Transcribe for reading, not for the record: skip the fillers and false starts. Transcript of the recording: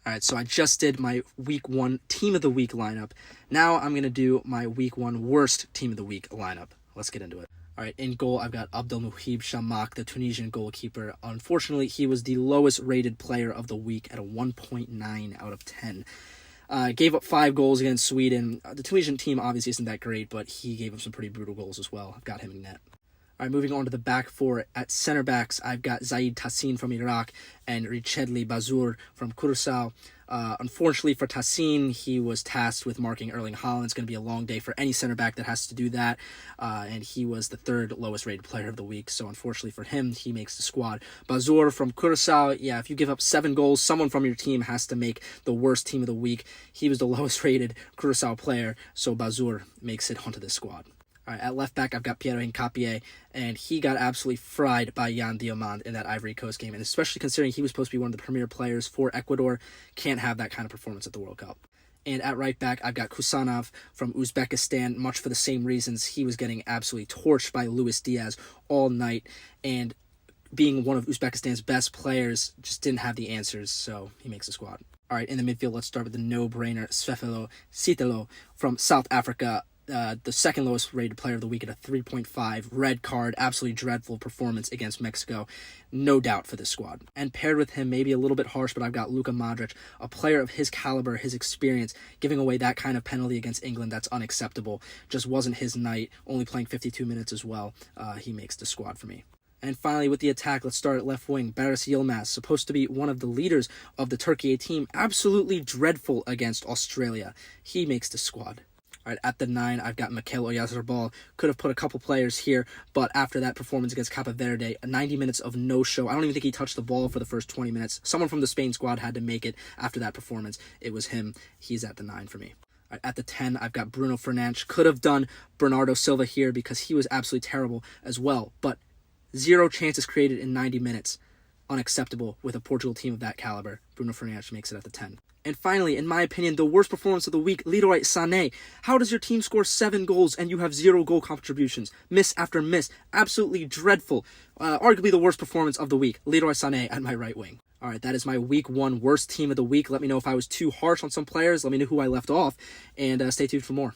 All right, so I just did my week 1 team of the week lineup. Now I'm going to do my week 1 worst team of the week lineup. Let's get into it. All right, in goal, I've got Abdelmouhib Shamak, the Tunisian goalkeeper. Unfortunately, he was the lowest rated player of the week at a 1.9 out of 10. Gave up 5 goals against Sweden. The Tunisian team obviously isn't that great, but he gave up some pretty brutal goals as well. I've got him in net. All right, moving on to the back four. At center backs, I've got Zaid Tassin from Iraq and Richedli Bazour from Curaçao. Unfortunately for Tassin, he was tasked with marking Erling Haaland. It's going to be a long day for any center back that has to do that. And he was the 3rd lowest rated player of the week. So unfortunately for him, he makes the squad. Bazour from Curaçao, yeah, if you give up 7 goals, someone from your team has to make the worst team of the week. He was the lowest rated Curaçao player, so Bazour makes it onto this squad. All right, at left back, I've got Piero Hincapié, and he got absolutely fried by Jan Diomande in that Ivory Coast game, and especially considering he was supposed to be one of the premier players for Ecuador, can't have that kind of performance at the World Cup. And at right back, I've got Kusanov from Uzbekistan, much for the same reasons. He was getting absolutely torched by Luis Diaz all night, and being one of Uzbekistan's best players, just didn't have the answers, so he makes the squad. All right, in the midfield, let's start with the no-brainer, Sefelo Sitelo from South Africa. The 2nd lowest rated player of the week at a 3.5, red card, absolutely dreadful performance against Mexico. No doubt for this squad. And paired with him, maybe a little bit harsh, but I've got Luka Modric, a player of his caliber, his experience, giving away that kind of penalty against England, that's unacceptable. Just wasn't his night, only playing 52 minutes as well. He makes the squad for me. And finally, with the attack, let's start at left wing. Barış Yilmaz, supposed to be one of the leaders of the Turkey A team, absolutely dreadful against Australia. He makes the squad. All right, at the 9, I've got Mikel Oyarzabal. Could have put a couple players here, but after that performance against Cape Verde, 90 minutes of no-show. I don't even think he touched the ball for the first 20 minutes. Someone from the Spain squad had to make it after that performance. It was him. He's at the 9 for me. All right, at the 10, I've got Bruno Fernandes. Could have done Bernardo Silva here because he was absolutely terrible as well, but 0 chances created in 90 minutes. Unacceptable with a Portugal team of that caliber. Bruno Fernandes makes it at the 10. And finally, in my opinion, the worst performance of the week, Leroy Sané. How does your team score 7 goals and you have 0 goal contributions? Miss after miss. Absolutely dreadful. Arguably the worst performance of the week, Leroy Sané at my right wing. All right, that is my week 1 worst team of the week. Let me know if I was too harsh on some players. Let me know who I left off. And stay tuned for more.